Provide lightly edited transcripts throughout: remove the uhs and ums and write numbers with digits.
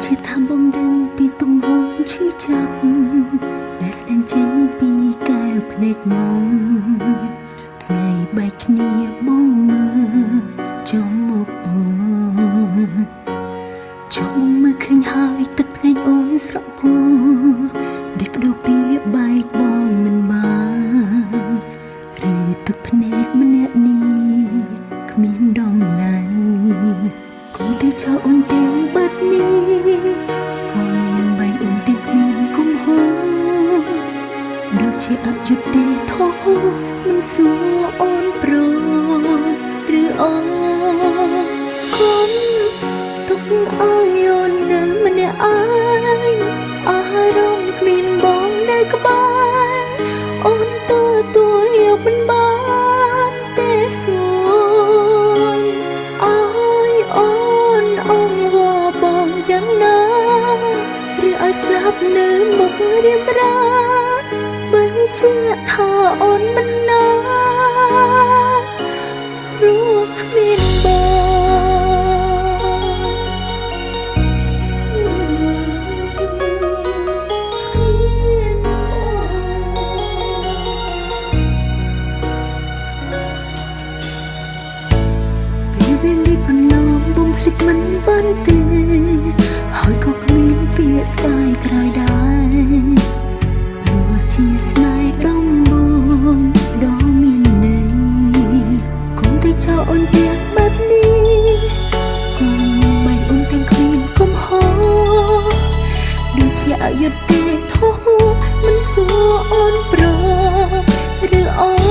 ជាថាបងដឹងពីទំហំឈឺចាប់ដែលស្ដែងចេញពីកែវភ្នែកមកថ្ងៃបែកគ្នាបងមើលចុះមកអូនចុះបងមើលឃើញហើយទឹកភ្នែកអូនស្រក់ហូរដែលបដូរពីបែកបងមិនបានឬទឹកភ្នែកម្នាក់នេះគ្មានដំឡៃគង់តែចោលអូនទាំងបាត់នេះកុំបែកអូនទាំងគ្មានគុំហូរដូចជាអយុត្តិធម៌មិនសួរអូនប្រឬអូនគុំទុកឲ្យអូននៅម្នាក់ឯងអារម្មណ៍គ្មានបងនៅក្បែរអូនទទួលយកមិនបានទេសួរអើយអូនអងវល់បងយ៉ាងណាឬឲ្យស្លាប់នៅមុខរៀបរាបញ្ជាក់ថាអូនមិនណាព្រោះគ្មានភ្លេចមិនបានទេហើយក៏គ្មានពាក្យស្ដាយក្រោយដែរព្រោះជាស្នេហ៍ដំបូងដ៏មានន័យកុំតែចោលអូនទាំងបែបនេះកុំបែកអូនទាំងគ្មានគុំហូរដូចជាអយុត្តិធម៌មិនសួរអូនប្រឬអូន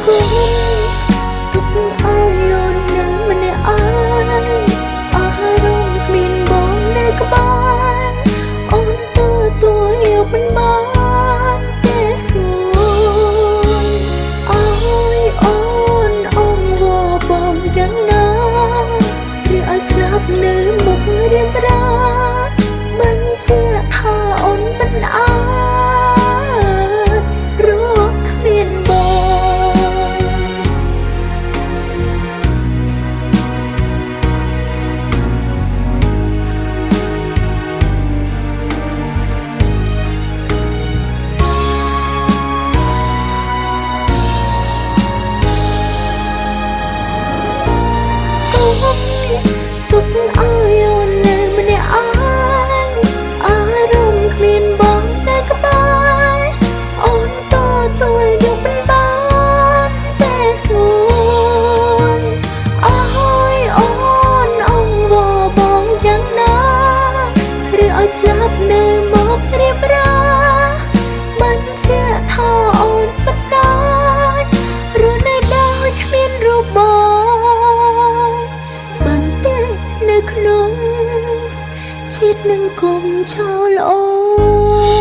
គុំទុកឲ្យអូននៅម្នាក់ឯងអារម្មណ៍គ្មានបងនៅក្បែរអូនទទួលយកមិនបានទេសួរអើយអូនអងវល់បងយ៉ាងណាឬឲ្យស្លាប់នៅមុខរៀបរាបញ្ជាក់ថាអូនមិនអាចព្រោះគ្មានបងទុកឲ្យអូននៅម្នាក់ឯងអារម្មណ៍គ្មានបងនៅក្បែរអូនទទួលយកមិនបានទេសួរអើយអូនអងវល់បងយ៉ាងណាឬឲ្យស្លាប់នៅមករៀបរាបញ្ជាក់ថាអូនមិនអាចរស់នៅដោយគ្មានរូបបងនៅក្នុងជាតិនឹងគុំចោលអូន